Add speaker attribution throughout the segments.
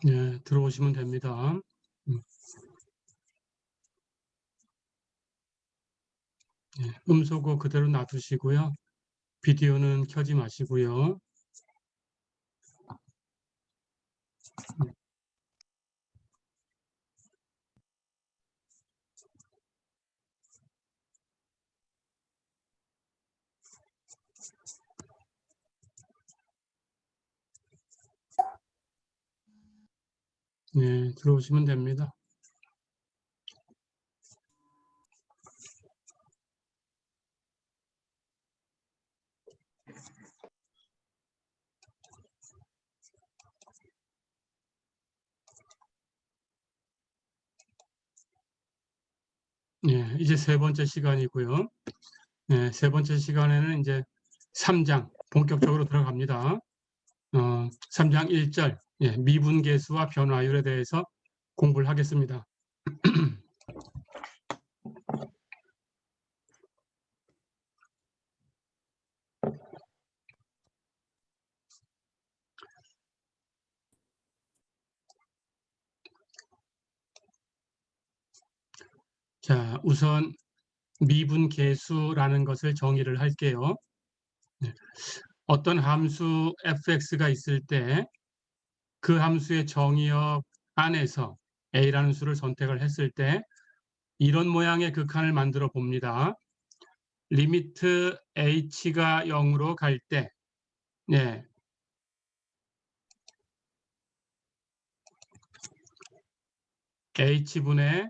Speaker 1: 예, 들어오시면 됩니다. 예, 음소거 그대로 놔두시고요. 비디오는 켜지 마시고요. 예, 들어오시면 됩니다. 예, 이제 세 번째 시간이고요. 예, 세 번째 시간에는 이제 3장 본격적으로 들어갑니다. 3장 1절 예, 미분계수와 변화율에 대해서 공부를 하겠습니다. 자, 우선 미분계수라는 것을 정의를 할게요. 예, 어떤 함수 fx가 있을 때 그 함수의 정의역 안에서 a라는 수를 선택을 했을 때 이런 모양의 극한을 만들어 봅니다. 리미트 h가 0으로 갈 때 네, h분의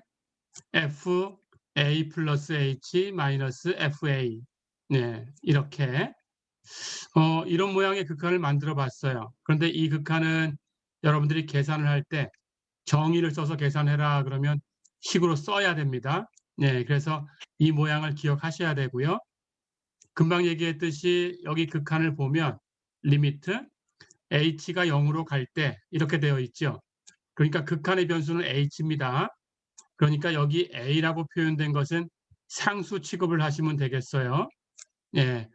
Speaker 1: fa 플러스 h 마이너스 fa 네, 이렇게 이런 모양의 극한을 만들어 봤어요. 그런데 이 극한은 여러분들이 계산을 할 때 정의를 써서 계산해라 그러면 식으로 써야 됩니다. 네, 그래서 이 모양을 기억하셔야 되고요. 금방 얘기했듯이 여기 극한을 보면 리미트 h가 0으로 갈 때 이렇게 되어 있죠. 그러니까 극한의 변수는 h입니다. 그러니까 여기 a라고 표현된 것은 상수 취급을 하시면 되겠어요. 예,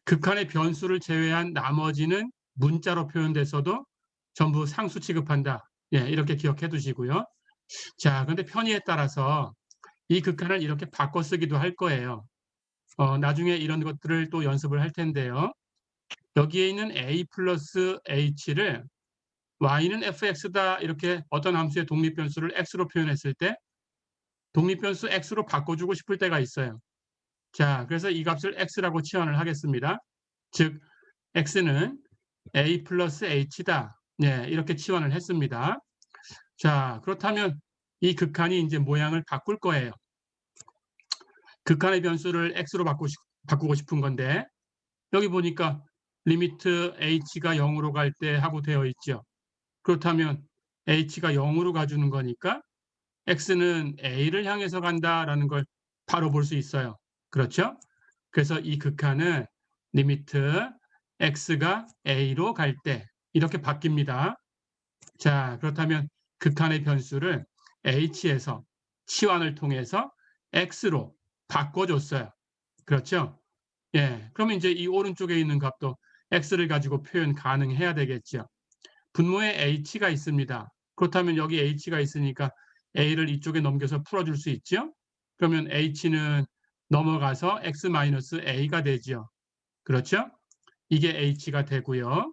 Speaker 1: 극한의 변수를 제외한 나머지는 문자로 표현돼서도 전부 상수 취급한다. 예, 이렇게 기억해 두시고요. 자, 그런데 편의에 따라서 이 극한을 이렇게 바꿔 쓰기도 할 거예요. 나중에 이런 것들을 또 연습을 할 텐데요. 여기에 있는 a 플러스 h를 y는 fx다 이렇게 어떤 함수의 독립변수를 x로 표현했을 때 독립변수 x로 바꿔주고 싶을 때가 있어요. 자, 그래서 이 값을 x라고 치환을 하겠습니다. 즉 x는 a 플러스 h다. 네, 이렇게 치환을 했습니다. 자, 그렇다면 이 극한이 이제 모양을 바꿀 거예요. 극한의 변수를 x로 바꾸고 싶은 건데 여기 보니까 리미트 h가 0으로 갈 때 하고 되어 있죠. 그렇다면 h가 0으로 가주는 거니까 x는 a를 향해서 간다라는 걸 바로 볼 수 있어요. 그렇죠? 그래서 이 극한은 리미트 x가 a로 갈 때 이렇게 바뀝니다. 자, 그렇다면 극한의 변수를 h에서 치환을 통해서 x로 바꿔줬어요. 그렇죠? 예, 그러면 이제 이 오른쪽에 있는 값도 x를 가지고 표현 가능해야 되겠죠. 분모에 h가 있습니다. 그렇다면 여기 h가 있으니까 a를 이쪽에 넘겨서 풀어줄 수 있죠. 그러면 h는 넘어가서 x-a가 되죠. 그렇죠? 이게 h가 되고요.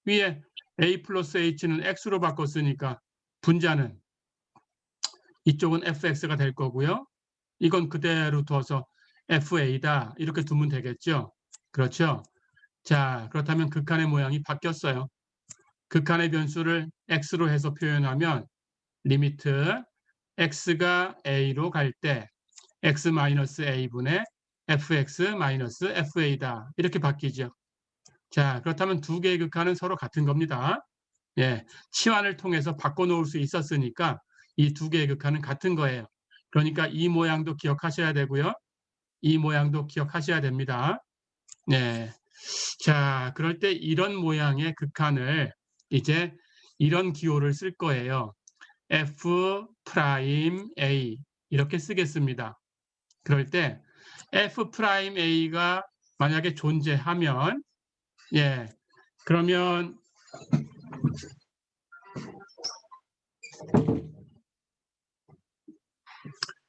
Speaker 1: 위에 a 플러스 h는 x로 바꿨으니까 분자는 이쪽은 fx가 될 거고요. 이건 그대로 둬서 fa다 이렇게 두면 되겠죠. 그렇죠? 자, 그렇다면 극한의 모양이 바뀌었어요. 극한의 변수를 x로 해서 표현하면 리미트 x가 a로 갈 때 x-a분의 fx-fa다 이렇게 바뀌죠. 자, 그렇다면 두 개의 극한은 서로 같은 겁니다. 예, 치환을 통해서 바꿔놓을 수 있었으니까 이 두 개의 극한은 같은 거예요. 그러니까 이 모양도 기억하셔야 되고요. 이 모양도 기억하셔야 됩니다. 네. 자, 그럴 때 이런 모양의 극한을 이제 이런 기호를 쓸 거예요. F'A 이렇게 쓰겠습니다. 그럴 때 F'A가 만약에 존재하면 예, 그러면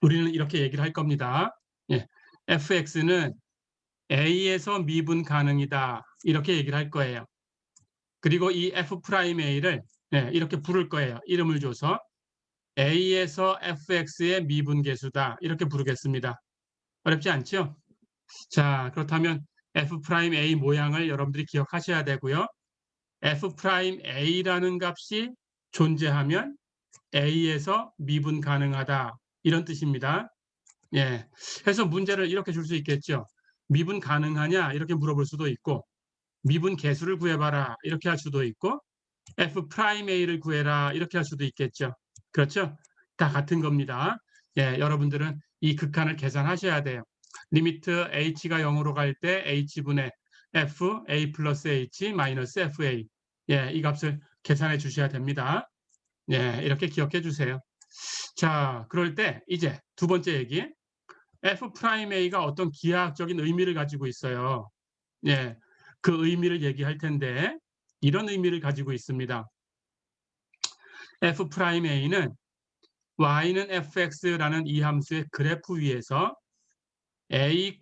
Speaker 1: 우리는 이렇게 얘기를 할 겁니다. 예, fx는 a에서 미분 가능이다. 이렇게 얘기를 할 거예요. 그리고 이 f'a를 이렇게 부를 거예요. 이름을 줘서 a에서 fx의 미분계수다. 이렇게 부르겠습니다. 어렵지 않죠? 자, 그렇다면 f'a 모양을 여러분들이 기억하셔야 되고요. f'a라는 값이 존재하면 a에서 미분 가능하다. 이런 뜻입니다. 예. 해서 문제를 이렇게 줄 수 있겠죠. 미분 가능하냐? 이렇게 물어볼 수도 있고, 미분 계수를 구해봐라. 이렇게 할 수도 있고, f'a를 구해라. 이렇게 할 수도 있겠죠. 그렇죠? 다 같은 겁니다. 예, 여러분들은 이 극한을 계산하셔야 돼요. 리미트 h가 0으로 갈 때 h분의 f, a 플러스 h 마이너스 fa. 예, 이 값을 계산해 주셔야 됩니다. 예, 이렇게 기억해 주세요. 자, 그럴 때 이제 두 번째 얘기. f'a가 어떤 기하학적인 의미를 가지고 있어요. 예, 그 의미를 얘기할 텐데 이런 의미를 가지고 있습니다. f'a는 y는 fx라는 이 함수의 그래프 위에서 a,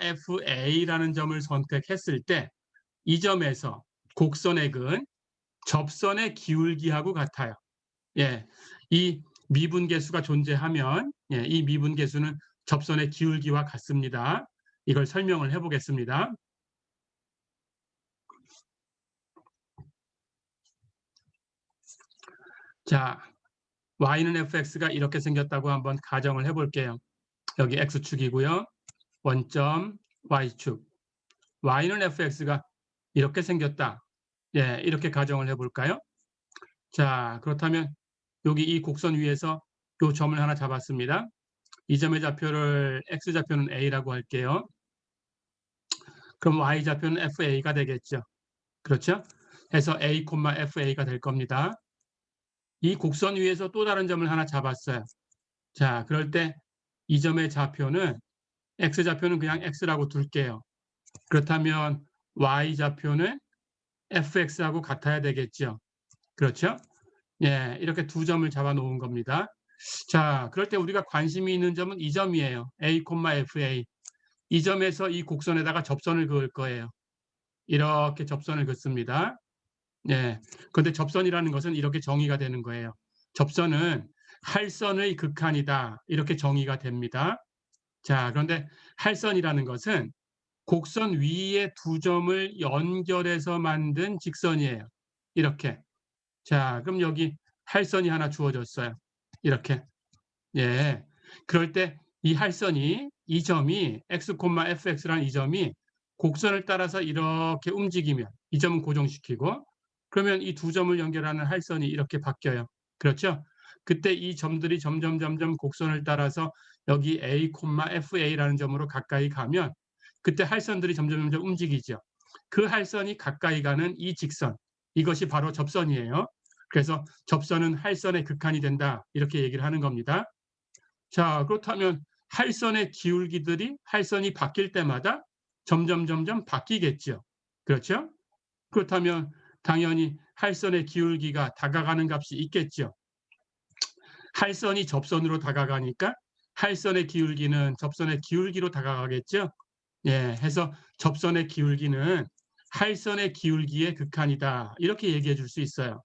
Speaker 1: fa라는 점을 선택했을 때 이 점에서 곡선액은 접선의 기울기하고 같아요. 예, 이 미분계수가 존재하면 이 미분계수는 접선의 기울기와 같습니다. 이걸 설명을 해보겠습니다. 자, y는 fx가 이렇게 생겼다고 한번 가정을 해볼게요. 여기 x축이고요. 원점 y축. y는 fx가 이렇게 생겼다. 예, 이렇게 가정을 해볼까요? 자, 그렇다면 여기 이 곡선 위에서 이 점을 하나 잡았습니다. 이 점의 좌표를 x좌표는 a라고 할게요. 그럼 y좌표는 fa가 되겠죠. 그렇죠? 해서 a, fa가 될 겁니다. 이 곡선 위에서 또 다른 점을 하나 잡았어요. 자, 그럴 때 이 점의 좌표는 x좌표는 그냥 x라고 둘게요. 그렇다면 y좌표는 fx하고 같아야 되겠죠. 그렇죠? 예, 이렇게 두 점을 잡아 놓은 겁니다. 자, 그럴 때 우리가 관심이 있는 점은 이 점이에요. a, fa. 이 점에서 이 곡선에다가 접선을 그을 거예요. 이렇게 접선을 긋습니다. 예. 그런데 접선이라는 것은 이렇게 정의가 되는 거예요. 접선은 할선의 극한이다. 이렇게 정의가 됩니다. 자, 그런데 할선이라는 것은 곡선 위에 두 점을 연결해서 만든 직선이에요. 이렇게. 자, 그럼 여기 할선이 하나 주어졌어요. 이렇게. 예. 그럴 때 이 할선이, 이 점이 x, fx라는 이 점이 곡선을 따라서 이렇게 움직이면 이 점은 고정시키고 그러면 이 두 점을 연결하는 할선이 이렇게 바뀌어요. 그렇죠? 그때 이 점들이 점점 곡선을 따라서 여기 a, fa라는 점으로 가까이 가면 그때 할선들이 점점 움직이죠. 그 할선이 가까이 가는 이 직선, 이것이 바로 접선이에요. 그래서 접선은 할선의 극한이 된다. 이렇게 얘기를 하는 겁니다. 자, 그렇다면 할선의 기울기들이 할선이 바뀔 때마다 점점 바뀌겠죠. 그렇죠? 그렇다면 당연히 할선의 기울기가 다가가는 값이 있겠죠. 할선이 접선으로 다가가니까 할선의 기울기는 접선의 기울기로 다가가겠죠. 예, 해서 접선의 기울기는 할선의 기울기의 극한이다. 이렇게 얘기해 줄 수 있어요.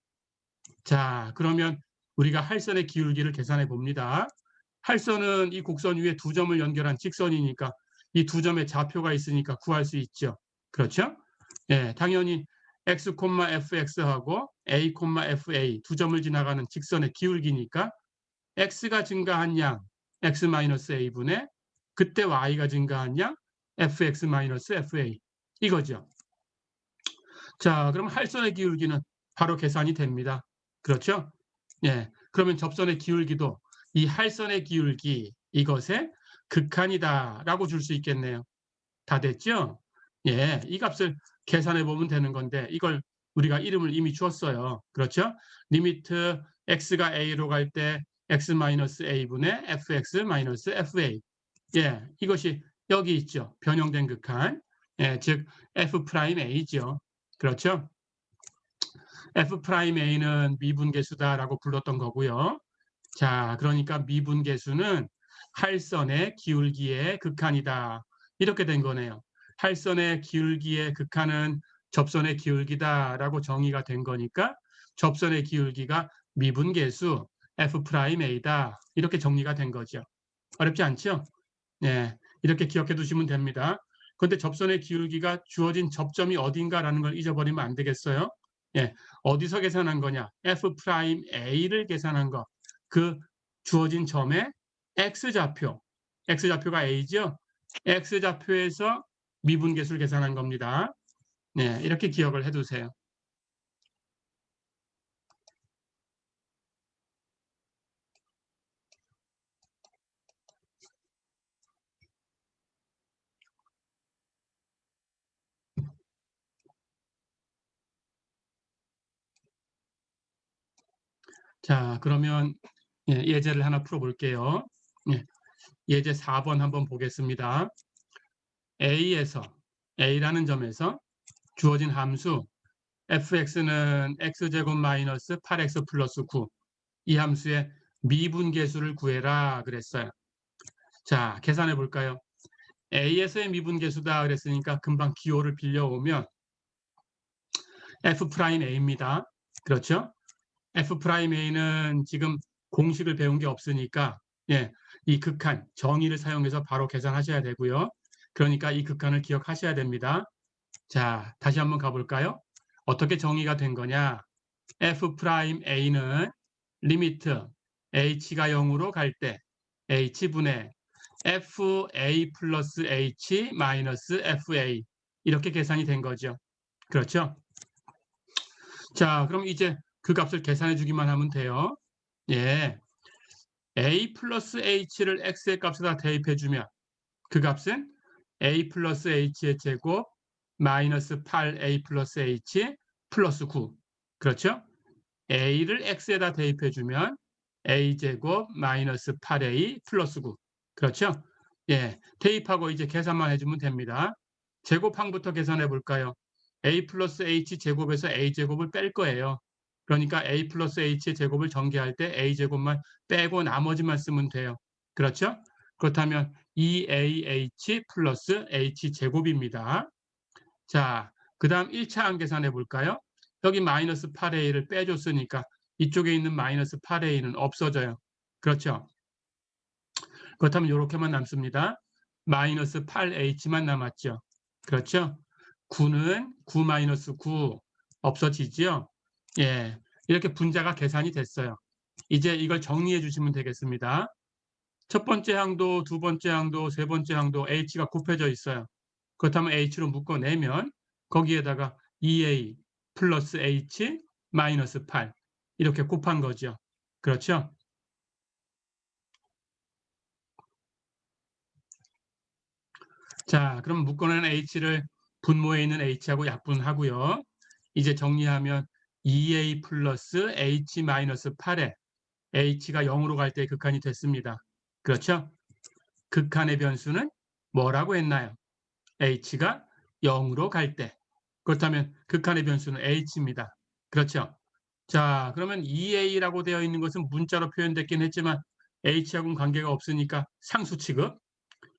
Speaker 1: 자, 그러면 우리가 할선의 기울기를 계산해 봅니다. 할선은 이 곡선 위에 두 점을 연결한 직선이니까 이 두 점의 좌표가 있으니까 구할 수 있죠. 그렇죠? 예, 당연히 x, fx하고 a, fa 두 점을 지나가는 직선의 기울기니까 x가 증가한 양 x-a분의 그때 y가 증가한 양 fx-fa 이거죠. 자, 그럼 할선의 기울기는 바로 계산이 됩니다. 그렇죠? 예, 그러면 접선의 기울기도 이 할선의 기울기 이것의 극한이다라고 줄 수 있겠네요. 다 됐죠? 예, 이 값을 계산해 보면 되는 건데 이걸 우리가 이름을 이미 주었어요. 그렇죠? 리미트 x가 a로 갈 때 x-a분의 fx-fa. 예, 이것이 여기 있죠. 변형된 극한. 예, 즉 f'a죠. 그렇죠? f'a는 미분계수다라고 불렀던 거고요. 자, 그러니까 미분계수는 할선의 기울기의 극한이다. 이렇게 된 거네요. 할선의 기울기의 극한은 접선의 기울기다라고 정의가 된 거니까 접선의 기울기가 미분계수 F'A다. 이렇게 정리가 된 거죠. 어렵지 않죠? 네, 이렇게 기억해 두시면 됩니다. 그런데 접선의 기울기가 주어진 접점이 어딘가라는 걸 잊어버리면 안 되겠어요. 예, 어디서 계산한 거냐? F'A를 계산한 거. 그 주어진 점의 X좌표. X좌표가 A죠? X좌표에서 미분계수를 계산한 겁니다. 네, 이렇게 기억을 해두세요. 자, 그러면 예제를 하나 풀어볼게요. 예제 4번 한번 보겠습니다. A라는 점에서 주어진 함수 fx는 x제곱 마이너스 8x 플러스 9 이 함수의 미분계수를 구해라 그랬어요. 자, 계산해 볼까요? A에서의 미분계수다 그랬으니까 금방 기호를 빌려오면 F'A입니다. 그렇죠? F'A는 지금 공식을 배운 게 없으니까 이 극한 정의를 사용해서 바로 계산하셔야 되고요. 그러니까 이 극한을 기억하셔야 됩니다. 자, 다시 한번 가볼까요? 어떻게 정의가 된 거냐? F'A는 리미트 h가 0으로 갈 때 h분의 fa 플러스 h 마이너스 fa 이렇게 계산이 된 거죠. 그렇죠? 자, 그럼 이제 그 값을 계산해 주기만 하면 돼요. 예, a 플러스 h를 x의 값에다 대입해 주면 그 값은 a 플러스 h의 제곱 마이너스 8a 플러스 h 플러스 9 그렇죠? a를 x에다 대입해 주면 a제곱 마이너스 8a 플러스 9 그렇죠? 예, 대입하고 이제 계산만 해주면 됩니다. 제곱항부터 계산해 볼까요? a 플러스 h 제곱에서 a 제곱을 뺄 거예요. 그러니까 a 플러스 h의 제곱을 전개할 때 a 제곱만 빼고 나머지만 쓰면 돼요. 그렇죠? 그렇다면 2ah 플러스 h 제곱입니다. 자, 그 다음 1차항 계산해 볼까요? 여기 마이너스 8a를 빼줬으니까 이쪽에 있는 마이너스 8a는 없어져요. 그렇죠? 그렇다면 이렇게만 남습니다. 마이너스 8h만 남았죠. 그렇죠? 9는 9 마이너스 9 없어지죠? 예, 이렇게 분자가 계산이 됐어요. 이제 이걸 정리해 주시면 되겠습니다. 첫 번째 항도, 두 번째 항도, 세 번째 항도 h가 곱해져 있어요. 그렇다면 h로 묶어내면 거기에다가 2a 플러스 h 마이너스 8 이렇게 곱한 거죠. 그렇죠? 자, 그럼 묶어낸 h를 분모에 있는 h하고 약분하고요. 이제 정리하면 2a 플러스 h 마이너스 8에 h가 0으로 갈 때 극한이 됐습니다. 그렇죠? 극한의 변수는 뭐라고 했나요? h가 0으로 갈 때. 그렇다면 극한의 변수는 h입니다. 그렇죠? 자, 그러면 2a라고 되어 있는 것은 문자로 표현됐긴 했지만 h하고는 관계가 없으니까 상수 취급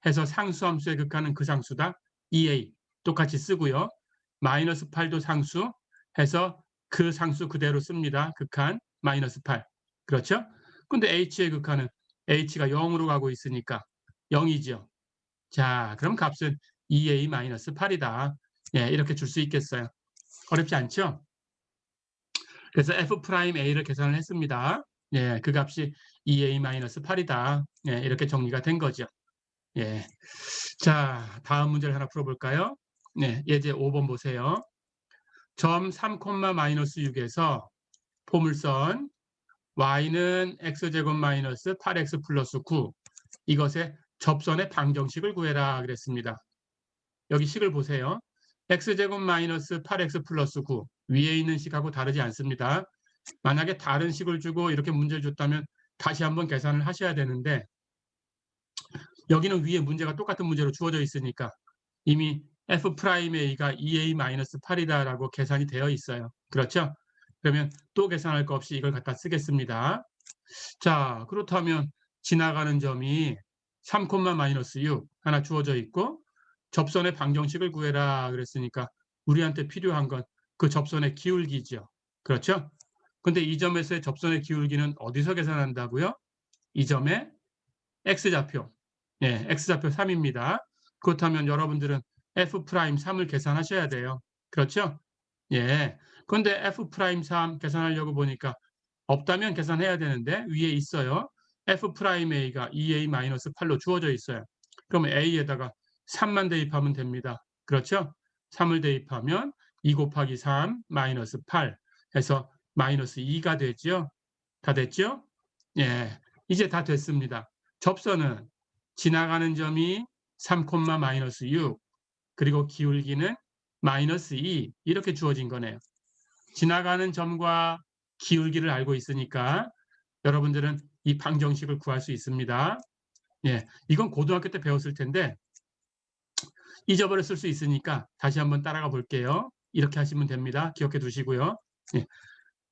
Speaker 1: 해서 상수함수의 극한은 그 상수다. 2a 똑같이 쓰고요. 마이너스 8도 상수 해서 그 상수 그대로 씁니다. 극한 마이너스 8. 그렇죠? 근데 h의 극한은 h가 0으로 가고 있으니까 0이죠. 자, 그럼 값은 2a-8이다. 예, 이렇게 줄 수 있겠어요. 어렵지 않죠? 그래서 F'A를 계산을 했습니다. 예, 그 값이 2a-8이다. 예, 이렇게 정리가 된 거죠. 예. 자, 다음 문제를 하나 풀어볼까요? 네, 예제 5번 보세요. 점 3,-6에서 포물선 y는 x제곱 마이너스 8x 플러스 9 이것의 접선의 방정식을 구해라 그랬습니다. 여기 식을 보세요. x제곱 마이너스 8x 플러스 9 위에 있는 식하고 다르지 않습니다. 만약에 다른 식을 주고 이렇게 문제를 줬다면 다시 한번 계산을 하셔야 되는데 여기는 위에 문제가 똑같은 문제로 주어져 있으니까 이미 F'A가 2a-8이다라고 계산이 되어 있어요. 그렇죠? 그러면 또 계산할 거 없이 이걸 갖다 쓰겠습니다. 자, 그렇다면 지나가는 점이 3, 마이너스 6 하나 주어져 있고 접선의 방정식을 구해라 그랬으니까 우리한테 필요한 건 그 접선의 기울기죠. 그렇죠? 근데 이 점에서의 접선의 기울기는 어디서 계산한다고요? 이 점의 x좌표. 예, x좌표 3입니다. 그렇다면 여러분들은 f'3을 계산하셔야 돼요. 그렇죠? 예. 그런데 f'3 계산하려고 보니까 없다면 계산해야 되는데 위에 있어요. f'a가 2a-8로 주어져 있어요. 그럼 a에다가 3만 대입하면 됩니다. 그렇죠? 3을 대입하면 2 곱하기 3 마이너스 8 해서 마이너스 2가 되죠. 다 됐죠? 예, 이제 다 됐습니다. 접선은 지나가는 점이 3, 마이너스 6 그리고 기울기는 마이너스 2 이렇게 주어진 거네요. 지나가는 점과 기울기를 알고 있으니까 여러분들은 이 방정식을 구할 수 있습니다. 예, 이건 고등학교 때 배웠을 텐데 잊어버렸을 수 있으니까 다시 한번 따라가 볼게요. 이렇게 하시면 됩니다. 기억해 두시고요. 예,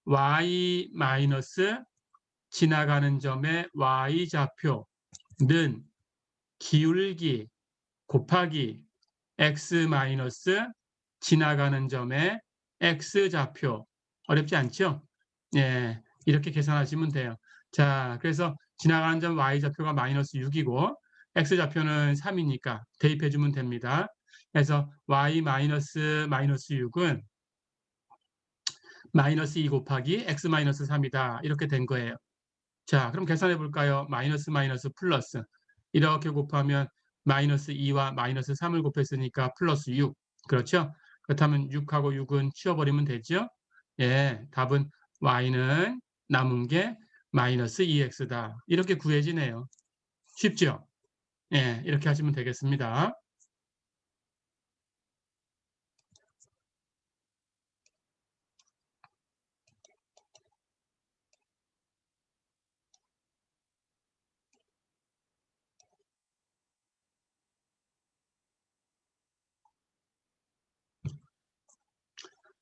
Speaker 1: y 마이너스 지나가는 점의 y좌표는 기울기 곱하기 x 마이너스 지나가는 점의 x좌표. 어렵지 않죠? 예, 이렇게 계산하시면 돼요. 자, 그래서 지나가는 점 y좌표가 마이너스 6이고 x좌표는 3이니까 대입해주면 됩니다. 그래서 y 마이너스 6은 마이너스 2 곱하기 x 마이너스 3이다. 이렇게 된 거예요. 자, 그럼 계산해 볼까요? 마이너스 플러스. 이렇게 곱하면 마이너스 2와 마이너스 3을 곱했으니까 플러스 6. 그렇죠? 그렇다면 6하고 6은 치워버리면 되죠? 예, 답은 y는 남은 게 마이너스 2x다. 이렇게 구해지네요. 쉽죠? 예, 이렇게 하시면 되겠습니다.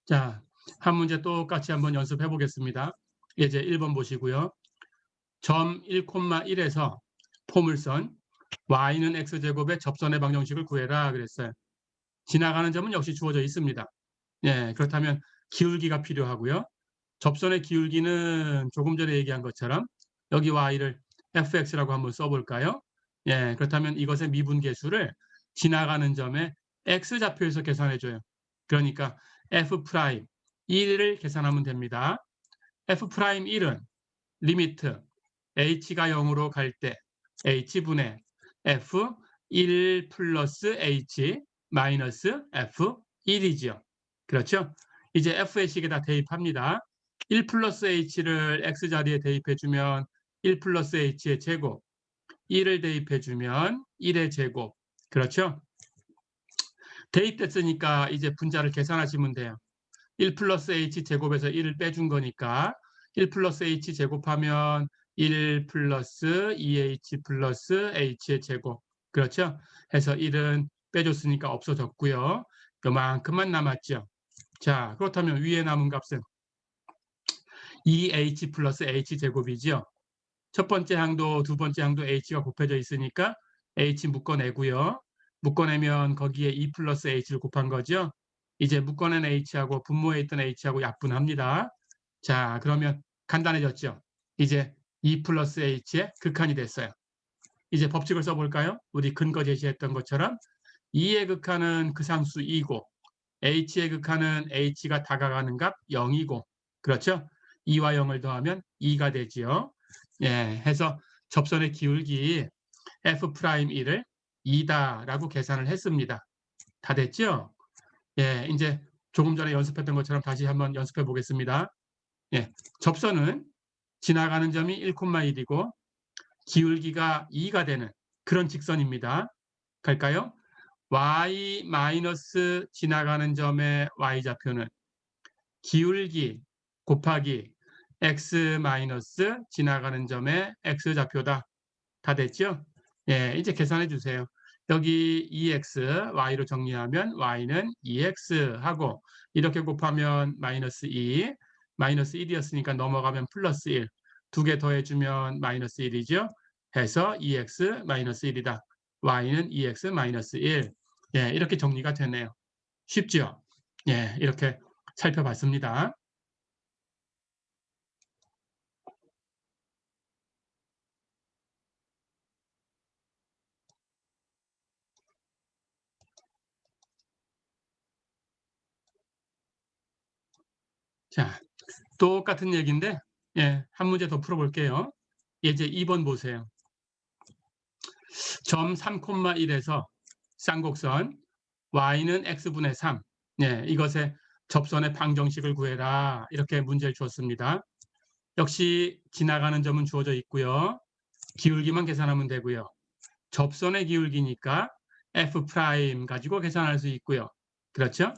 Speaker 1: 자, 한 문제 똑같이 한번 연습해 보겠습니다. 이제 1번 보시고요. 점 1,1에서 포물선 y는 x제곱의 접선의 방정식을 구해라 그랬어요. 지나가는 점은 역시 주어져 있습니다. 예, 그렇다면 기울기가 필요하고요. 접선의 기울기는 조금 전에 얘기한 것처럼 여기 y를 fx라고 한번 써볼까요? 예, 그렇다면 이것의 미분계수를 지나가는 점의 x좌표에서 계산해줘요. 그러니까 f'1을 계산하면 됩니다. f'1은 리미트 h가 0으로 갈 때 h분의 f1 플러스 h 마이너스 f1이죠. 그렇죠? 이제 f의 식에다 대입합니다. 1 플러스 h를 x자리에 대입해주면 1 플러스 h의 제곱, 1을 대입해주면 1의 제곱. 그렇죠? 대입됐으니까 이제 분자를 계산하시면 돼요. 1 플러스 h 제곱에서 1을 빼준 거니까 1 플러스 h 제곱하면 1 플러스 2h 플러스 h의 제곱. 그렇죠? 해서 1은 빼줬으니까 없어졌고요. 요만큼만 남았죠. 자, 그렇다면 위에 남은 값은 2h 플러스 h 제곱이죠. 첫 번째 항도, 두 번째 항도 h가 곱해져 있으니까 h 묶어내고요. 묶어내면 거기에 2 플러스 h를 곱한 거죠. 이제 묶어낸 h하고 분모에 있던 h하고 약분합니다. 자, 그러면 간단해졌죠. 이제 2 플러스 h의 극한이 됐어요. 이제 법칙을 써볼까요? 우리 근거 제시했던 것처럼 2의 극한은 그 상수 2고 h의 극한은 h가 다가가는 값 0이고 그렇죠? 2와 0을 더하면 2가 되지요. 예, 해서 접선의 기울기 f'1을 2다라고 계산을 했습니다. 다 됐죠? 예, 이제 조금 전에 연습했던 것처럼 다시 한번 연습해 보겠습니다. 예, 접선은 지나가는 점이 1,1이고 기울기가 2가 되는 그런 직선입니다. 갈까요? y 마이너스 지나가는 점의 y좌표는 기울기 곱하기 x 마이너스 지나가는 점의 x좌표다. 다 됐죠? 예, 이제 계산해 주세요. 여기 2x, y로 정리하면 y는 2x 하고 이렇게 곱하면 마이너스 2, 마이너스 1이었으니까 넘어가면 플러스 1. 두 개 더해주면 마이너스 1이죠. 해서 EX-1이다. Y는 EX-1. 예, 이렇게 정리가 되네요. 쉽죠? 예, 이렇게 살펴봤습니다. 자, 똑같은 얘기인데, 예, 한 문제 더 풀어볼게요. 이제 2번 보세요. 점 3,1에서 쌍곡선 y는 x분의 3. 예, 이것의 접선의 방정식을 구해라. 이렇게 문제를 주었습니다. 역시 지나가는 점은 주어져 있고요. 기울기만 계산하면 되고요. 접선의 기울기니까 f' 가지고 계산할 수 있고요. 그렇죠?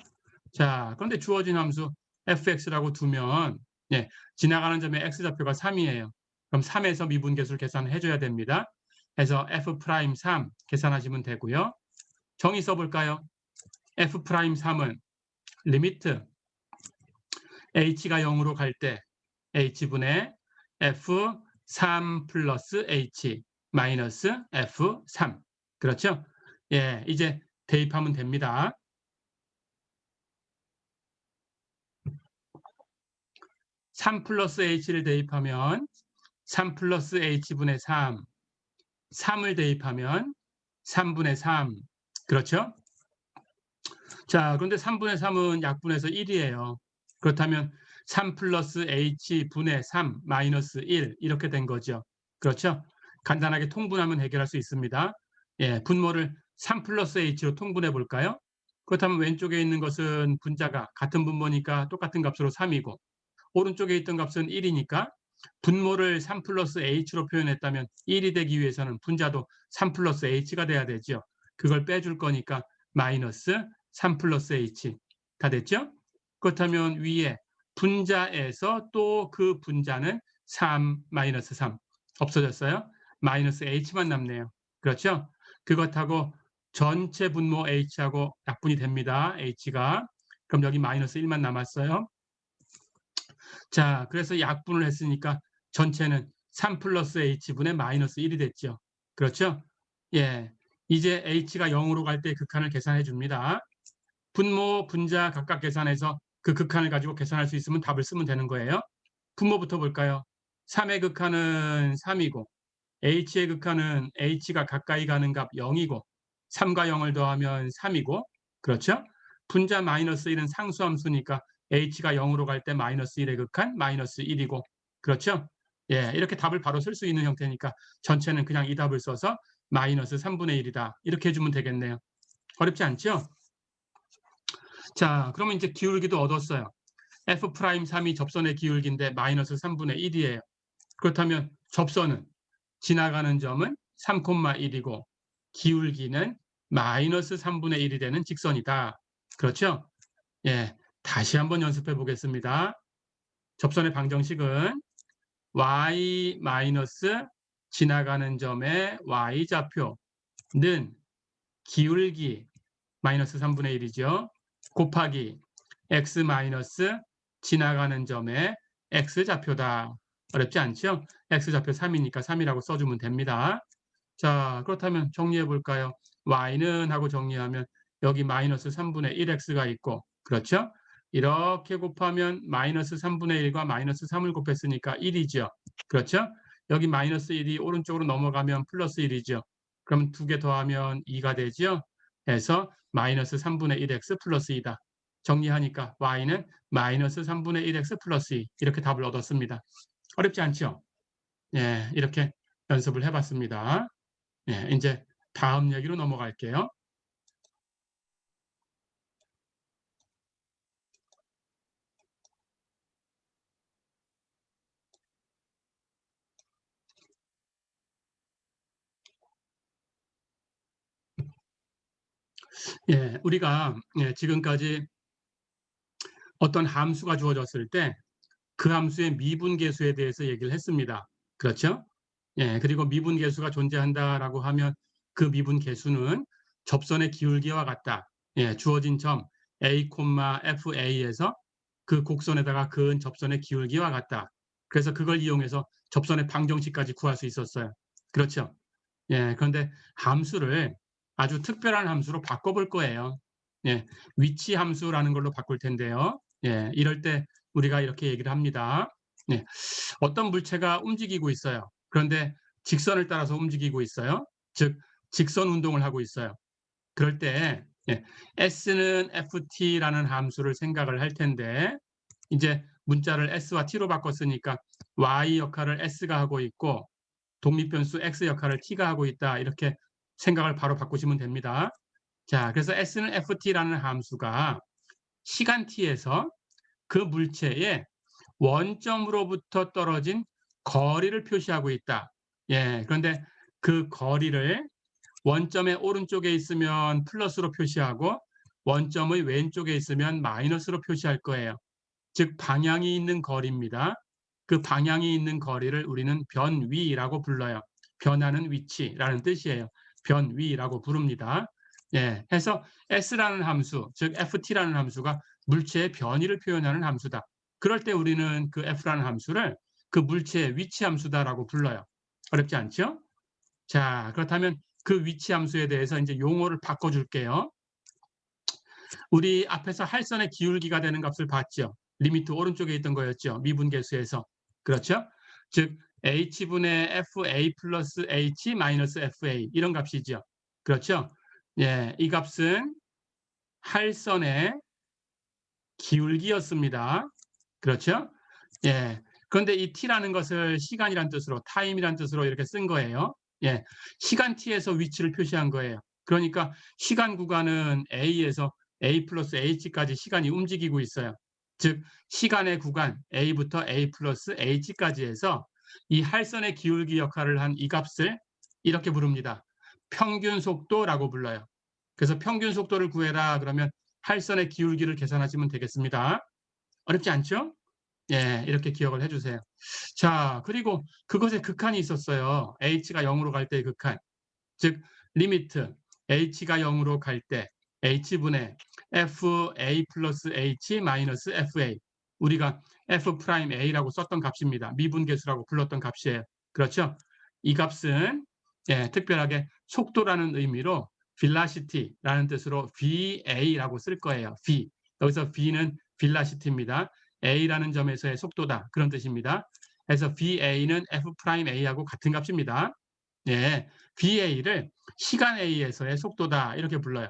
Speaker 1: 자, 그런데 주어진 함수 fx라고 두면 예, 지나가는 점의 x좌표가 3이에요. 그럼 3에서 미분계수를 계산해 줘야 됩니다. 그래서 f'3 계산하시면 되고요. 정의 써볼까요? f'3은 리미트 h가 0으로 갈 때 h분의 f3 플러스 h 마이너스 f3. 그렇죠? 예, 이제 대입하면 됩니다. 3 플러스 h를 대입하면 3 플러스 h분의 3, 3을 대입하면 3분의 3. 그렇죠? 자, 그런데 3분의 3은 약분해서 1이에요. 그렇다면 3 플러스 h분의 3 마이너스 1 이렇게 된 거죠. 그렇죠? 간단하게 통분하면 해결할 수 있습니다. 예, 분모를 3 플러스 h로 통분해 볼까요? 그렇다면 왼쪽에 있는 것은 분자가 같은 분모니까 똑같은 값으로 3이고 오른쪽에 있던 값은 1이니까 분모를 3 플러스 h로 표현했다면 1이 되기 위해서는 분자도 3 플러스 h가 돼야 되죠. 그걸 빼줄 거니까 마이너스 3 플러스 h 다 됐죠? 그렇다면 위에 분자에서 또 그 분자는 3 마이너스 3 없어졌어요. 마이너스 h만 남네요. 그렇죠? 그것하고 전체 분모 h하고 약분이 됩니다. h가. 그럼 여기 마이너스 1만 남았어요. 자, 그래서 약분을 했으니까 전체는 3 플러스 h분의 마이너스 1이 됐죠. 그렇죠? 예, 이제 h가 0으로 갈 때 극한을 계산해 줍니다. 분모, 분자 각각 계산해서 그 극한을 가지고 계산할 수 있으면 답을 쓰면 되는 거예요. 분모부터 볼까요? 3의 극한은 3이고 h의 극한은 h가 가까이 가는 값 0이고 3과 0을 더하면 3이고 그렇죠? 분자 마이너스 1은 상수함수니까 h가 0으로 갈 때 마이너스 1의 극한 마이너스 1이고 그렇죠? 예, 이렇게 답을 바로 쓸 수 있는 형태니까 전체는 그냥 이 답을 써서 마이너스 3분의 1이다. 이렇게 해주면 되겠네요. 어렵지 않죠? 자, 그러면 이제 기울기도 얻었어요. f'3이 접선의 기울기인데 마이너스 3분의 1이에요. 그렇다면 접선은 지나가는 점은 3,1이고 기울기는 마이너스 3분의 1이 되는 직선이다. 그렇죠? 예, 다시 한번 연습해 보겠습니다. 접선의 방정식은 y 마이너스 지나가는 점의 y좌표는 기울기 마이너스 3분의 1이죠. 곱하기 x 마이너스 지나가는 점의 x좌표다. 어렵지 않죠? x좌표 3이니까 3이라고 써주면 됩니다. 자, 그렇다면 정리해 볼까요? y는 하고 정리하면 여기 마이너스 3분의 1x가 있고 그렇죠? 이렇게 곱하면 마이너스 3분의 1과 마이너스 3을 곱했으니까 1이죠. 그렇죠? 여기 마이너스 1이 오른쪽으로 넘어가면 플러스 1이죠. 그럼 두 개 더하면 2가 되죠? 해서 마이너스 3분의 1x 플러스 2다. 정리하니까 y는 마이너스 3분의 1x 플러스 2 이렇게 답을 얻었습니다. 어렵지 않죠? 예, 이렇게 연습을 해봤습니다. 예, 이제 다음 얘기로 넘어갈게요. 예, 우리가 지금까지 어떤 함수가 주어졌을 때 그 함수의 미분계수에 대해서 얘기를 했습니다. 그렇죠? 예, 그리고 미분계수가 존재한다라고 하면 그 미분계수는 접선의 기울기와 같다. 예, 주어진 점 a, FA에서 그 곡선에다가 그은 접선의 기울기와 같다. 그래서 그걸 이용해서 접선의 방정식까지 구할 수 있었어요. 그렇죠. 예, 그런데 함수를 아주 특별한 함수로 바꿔볼 거예요. 예, 위치 함수라는 걸로 바꿀 텐데요. 예, 이럴 때 우리가 이렇게 얘기를 합니다. 예, 어떤 물체가 움직이고 있어요. 그런데 직선을 따라서 움직이고 있어요. 즉, 직선 운동을 하고 있어요. 그럴 때 예, S는 FT라는 함수를 생각을 할 텐데 이제 문자를 S와 T로 바꿨으니까 Y 역할을 S가 하고 있고 독립변수 X 역할을 T가 하고 있다. 이렇게 생각을 바로 바꾸시면 됩니다. 자, 그래서 S는 FT라는 함수가 시간 T에서 그 물체의 원점으로부터 떨어진 거리를 표시하고 있다. 예, 그런데 그 거리를 원점의 오른쪽에 있으면 플러스로 표시하고 원점의 왼쪽에 있으면 마이너스로 표시할 거예요. 즉 방향이 있는 거리입니다. 그 방향이 있는 거리를 우리는 변위라고 불러요. 변하는 위치라는 뜻이에요. 변위라고 부릅니다. 예, 해서 S라는 함수, 즉 FT라는 함수가 물체의 변위를 표현하는 함수다. 그럴 때 우리는 그 F라는 함수를 그 물체의 위치 함수다라고 불러요. 어렵지 않죠? 자, 그렇다면 그 위치 함수에 대해서 이제 용어를 바꿔줄게요. 우리 앞에서 할선의 기울기가 되는 값을 봤죠. 리미트 오른쪽에 있던 거였죠. 미분계수에서. 그렇죠? 즉 h분의 fa 플러스 h 마이너스 fa 이런 값이죠. 그렇죠? 예, 이 값은 할선의 기울기였습니다. 그렇죠? 예. 그런데 이 t라는 것을 시간이란 뜻으로 타임이란 뜻으로 이렇게 쓴 거예요. 예. 시간 t에서 위치를 표시한 거예요. 그러니까 시간 구간은 a에서 a 플러스 h까지 시간이 움직이고 있어요. 즉 시간의 구간 a부터 a 플러스 h까지 해서 이 할선의 기울기 역할을 한 이 값을 이렇게 부릅니다. 평균 속도라고 불러요. 그래서 평균 속도를 구해라 그러면 할선의 기울기를 계산하시면 되겠습니다. 어렵지 않죠? 예, 이렇게 기억을 해주세요. 자, 그리고 그것의 극한이 있었어요. h가 0으로 갈 때의 극한. 즉, 리미트 h가 0으로 갈 때 h분의 fa 플러스 h 마이너스 fa. 우리가 f'a라고 썼던 값입니다. 미분계수라고 불렀던 값이에요. 그렇죠? 이 값은 예, 특별하게 속도라는 의미로 velocity라는 뜻으로 va라고 쓸 거예요. v. 여기서 v는 velocity입니다. a라는 점에서의 속도다. 그런 뜻입니다. 그래서 va는 f'a하고 같은 값입니다. 예, va를 시간 a에서의 속도다. 이렇게 불러요.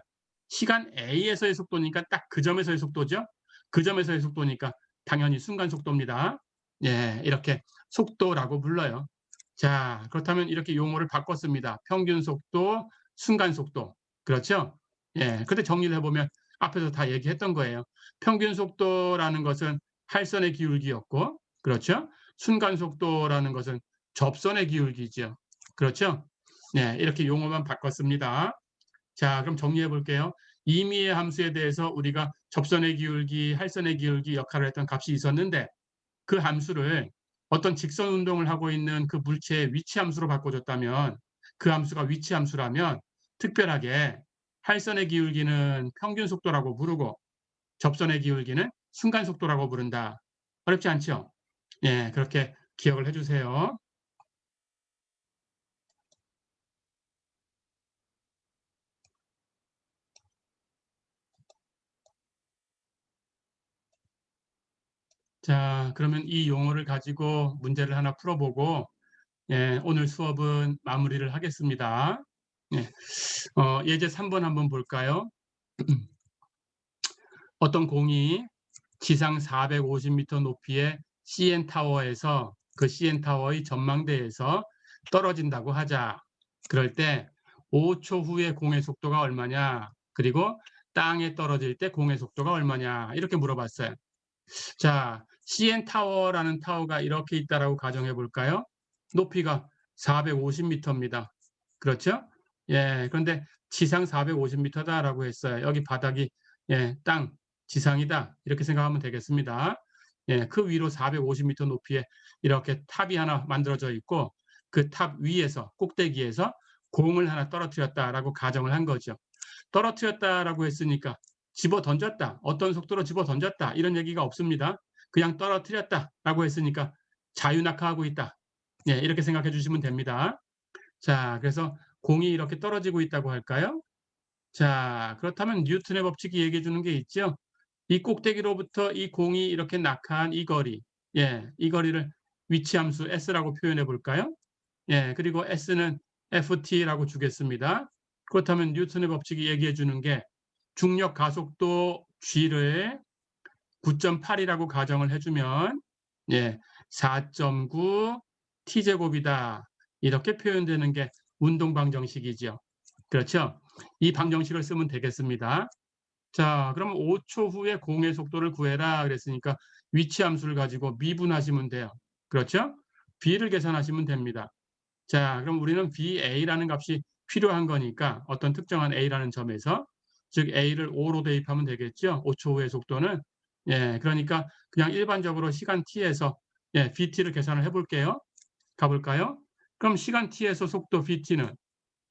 Speaker 1: 시간 a에서의 속도니까 딱 그 점에서의 속도죠. 그 점에서의 속도니까 당연히 순간 속도입니다. 예, 이렇게 속도라고 불러요. 자, 그렇다면 이렇게 용어를 바꿨습니다. 평균 속도, 순간 속도. 그렇죠? 예, 근데 정리를 해보면 앞에서 다 얘기했던 거예요. 평균 속도라는 것은 할선의 기울기였고, 그렇죠? 순간 속도라는 것은 접선의 기울기죠. 그렇죠? 네, 이렇게 용어만 바꿨습니다. 자, 그럼 정리해 볼게요. 임의의 함수에 대해서 우리가 접선의 기울기, 할선의 기울기 역할을 했던 값이 있었는데 그 함수를 어떤 직선 운동을 하고 있는 그 물체의 위치 함수로 바꿔줬다면 그 함수가 위치 함수라면 특별하게 할선의 기울기는 평균 속도라고 부르고 접선의 기울기는 순간 속도라고 부른다. 어렵지 않죠? 예, 그렇게 기억을 해주세요. 자, 그러면 이 용어를 가지고 문제를 하나 풀어보고 예, 오늘 수업은 마무리를 하겠습니다. 예, 예제 3번 한번 볼까요? 어떤 공이 지상 450m 높이의 CN타워에서 그 CN타워의 전망대에서 떨어진다고 하자. 그럴 때 5초 후에 공의 속도가 얼마냐? 그리고 땅에 떨어질 때 공의 속도가 얼마냐? 이렇게 물어봤어요. 자, CN타워라는 타워가 이렇게 있다라고 가정해 볼까요? 높이가 450m입니다. 그렇죠? 예, 그런데 지상 450m다라고 했어요. 여기 바닥이 예, 땅, 지상이다. 이렇게 생각하면 되겠습니다. 예, 그 위로 450m 높이에 이렇게 탑이 하나 만들어져 있고 그 탑 위에서 꼭대기에서 공을 하나 떨어뜨렸다라고 가정을 한 거죠. 떨어뜨렸다라고 했으니까 집어 던졌다. 어떤 속도로 집어 던졌다. 이런 얘기가 없습니다. 그냥 떨어뜨렸다라고 했으니까 자유낙하하고 있다. 예, 이렇게 생각해 주시면 됩니다. 자, 그래서 공이 이렇게 떨어지고 있다고 할까요? 자, 그렇다면 뉴턴의 법칙이 얘기해 주는 게 있죠. 이 꼭대기로부터 이 공이 이렇게 낙하한 이 거리, 이 거리를 위치함수 s라고 표현해 볼까요? 그리고 s는 ft라고 주겠습니다. 그렇다면 뉴턴의 법칙이 얘기해 주는 게 중력 가속도 g를 9.8이라고 가정을 해주면 4.9 t제곱이다. 이렇게 표현되는 게 운동 방정식이죠. 그렇죠? 이 방정식을 쓰면 되겠습니다. 자, 그럼 5초 후에 공의 속도를 구해라 그랬으니까 위치 함수를 가지고 미분하시면 돼요. 그렇죠? b를 계산하시면 됩니다. 자, 그럼 우리는 VA라는 값이 필요한 거니까 어떤 특정한 A라는 점에서 즉 A를 5로 대입하면 되겠죠. 5초 후의 속도는. 그러니까 그냥 일반적으로 시간 t에서 VT를 계산을 해볼게요. 가볼까요? 그럼 시간 t에서 속도 VT는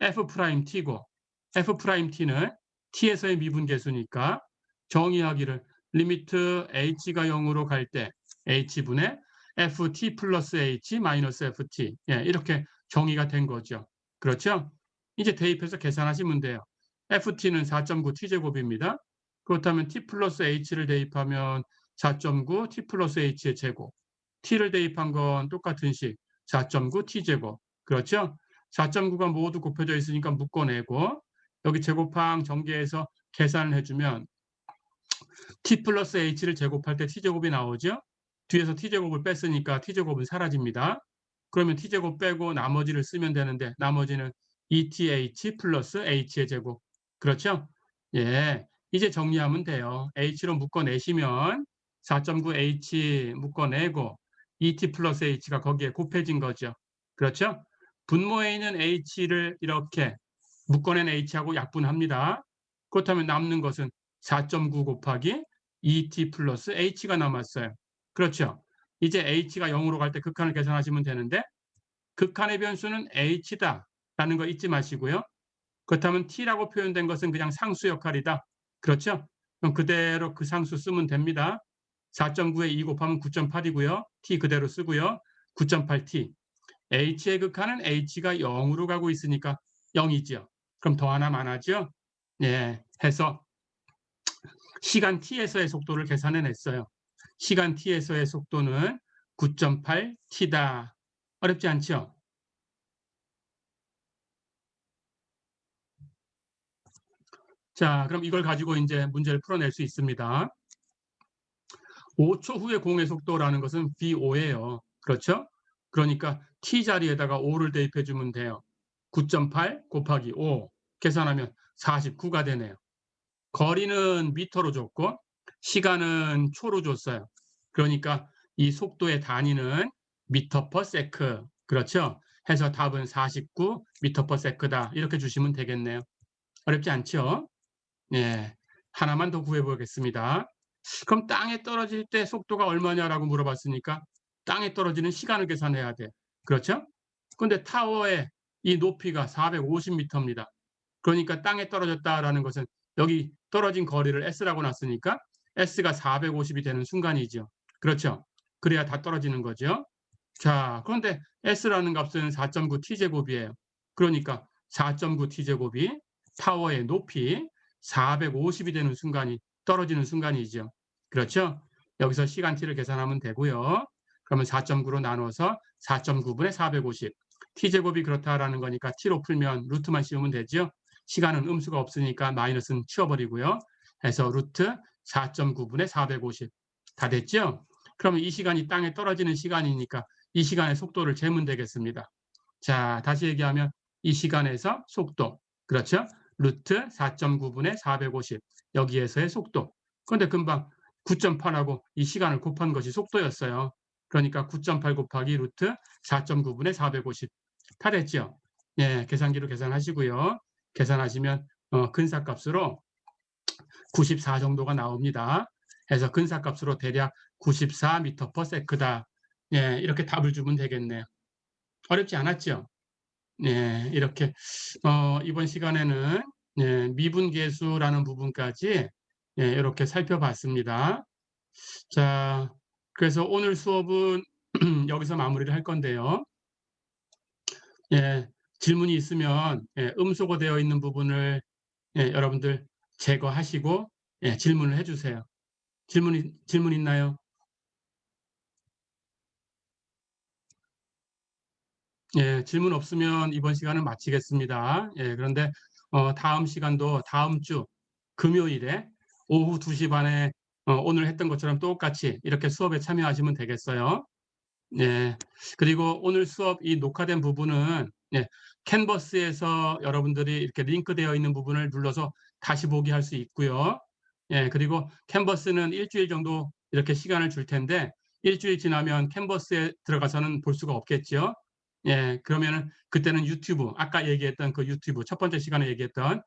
Speaker 1: F'T고 F'T는 t에서의 미분계수니까 정의하기를 리미트 h가 0으로 갈 때 h분의 ft 플러스 h 마이너스 ft 이렇게 정의가 된 거죠. 그렇죠? 이제 대입해서 계산하시면 돼요. ft는 4.9 t제곱입니다. 그렇다면 t 플러스 h를 대입하면 4.9 t 플러스 h의 제곱. t를 대입한 건 똑같은 식 4.9 t제곱. 그렇죠? 4.9가 모두 곱해져 있으니까 묶어내고 여기 제곱항 전개해서 계산을 해주면 t 플러스 h를 제곱할 때 t제곱이 나오죠. 뒤에서 t제곱을 뺐으니까 t제곱은 사라집니다. 그러면 t제곱 빼고 나머지를 쓰면 되는데 나머지는 2th 플러스 h의 제곱. 그렇죠? 이제 정리하면 돼요. h로 묶어내시면 4.9h 묶어내고 2t 플러스 h가 거기에 곱해진 거죠. 그렇죠? 분모에 있는 h를 이렇게 묶어낸 h하고 약분합니다. 그렇다면 남는 것은 4.9 곱하기 2t 플러스 h가 남았어요. 그렇죠? 이제 h가 0으로 갈 때 극한을 계산하시면 되는데 극한의 변수는 h다라는 거 잊지 마시고요. 그렇다면 t라고 표현된 것은 그냥 상수 역할이다. 그렇죠? 그럼 그대로 그 상수 쓰면 됩니다. 4.9에 2 곱하면 9.8이고요. t 그대로 쓰고요. 9.8t. h의 극한은 h가 0으로 가고 있으니까 0이죠. 그럼 더하나만 하죠. 해서 시간 t에서의 속도를 계산해냈어요. 시간 t에서의 속도는 9.8t다. 어렵지 않죠? 자, 그럼 이걸 가지고 이제 문제를 풀어낼 수 있습니다. 5초 후에 공의 속도라는 것은 v5예요. 그렇죠? 그러니까 t 자리에다가 5를 대입해 주면 돼요. 9.8 곱하기 5 계산하면 49가 되네요. 거리는 미터로 줬고 시간은 초로 줬어요. 그러니까 이 속도의 단위는 미터 퍼 세크. 그렇죠? 해서 답은 49 미터 퍼 세크다. 이렇게 주시면 되겠네요. 어렵지 않죠? 하나만 더 구해보겠습니다. 그럼 땅에 떨어질 때 속도가 얼마냐라고 물어봤으니까 땅에 떨어지는 시간을 계산해야 돼. 그렇죠? 근데 타워의 이 높이가 450m입니다. 그러니까 땅에 떨어졌다라는 것은 여기 떨어진 거리를 S라고 놨으니까 S가 450이 되는 순간이죠. 그렇죠? 그래야 다 떨어지는 거죠. 자, 그런데 S라는 값은 4.9 T제곱이에요. 그러니까 4.9 T제곱이 타워의 높이 450이 되는 순간이 떨어지는 순간이죠. 그렇죠? 여기서 시간 t를 계산하면 되고요. 그러면 4.9로 나눠서 4.9분의 450. t제곱이 그렇다라는 거니까 t로 풀면 루트만 씌우면 되죠. 시간은 음수가 없으니까 마이너스는 치워버리고요. 해서 루트 4.9분의 450. 다 됐죠? 그러면 이 시간이 땅에 떨어지는 시간이니까 이 시간의 속도를 재면 되겠습니다. 자, 다시 얘기하면 이 시간에서 속도. 그렇죠? 루트 4.9분의 450. 여기에서의 속도. 그런데 금방 9.8하고 이 시간을 곱한 것이 속도였어요. 그러니까 9.8 곱하기 루트 4.9분의 450. 다 됐죠? 계산기로 계산하시고요. 계산하시면 근사값으로 94 정도가 나옵니다. 해서 근사값으로 대략 94m per sec다. 이렇게 답을 주면 되겠네요. 어렵지 않았죠? 이렇게 이번 시간에는 미분계수라는 부분까지 이렇게 살펴봤습니다. 자, 그래서 오늘 수업은 여기서 마무리를 할 건데요. 질문이 있으면 음소거 되어 있는 부분을 여러분들 제거하시고 질문을 해 주세요. 질문 있나요? 질문 없으면 이번 시간은 마치겠습니다. 그런데 다음 시간도 다음 주 금요일에 오후 2시 반에 오늘 했던 것처럼 똑같이 이렇게 수업에 참여하시면 되겠어요. 그리고 오늘 수업 이 녹화된 부분은 캔버스에서 여러분들이 이렇게 링크되어 있는 부분을 눌러서 다시 보기 할 수 있고요. 그리고 캔버스는 일주일 정도 이렇게 시간을 줄 텐데 일주일 지나면 캔버스에 들어가서는 볼 수가 없겠죠. 그러면은 그때는 유튜브, 아까 얘기했던 그 유튜브, 첫 번째 시간에 얘기했던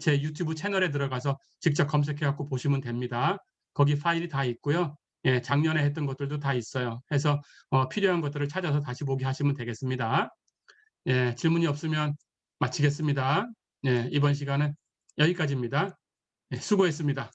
Speaker 1: 제 유튜브 채널에 들어가서 직접 검색해 갖고 보시면 됩니다. 거기 파일이 다 있고요. 작년에 했던 것들도 다 있어요. 해서 필요한 것들을 찾아서 다시 보기 하시면 되겠습니다. 질문이 없으면 마치겠습니다. 이번 시간은 여기까지입니다. 수고했습니다.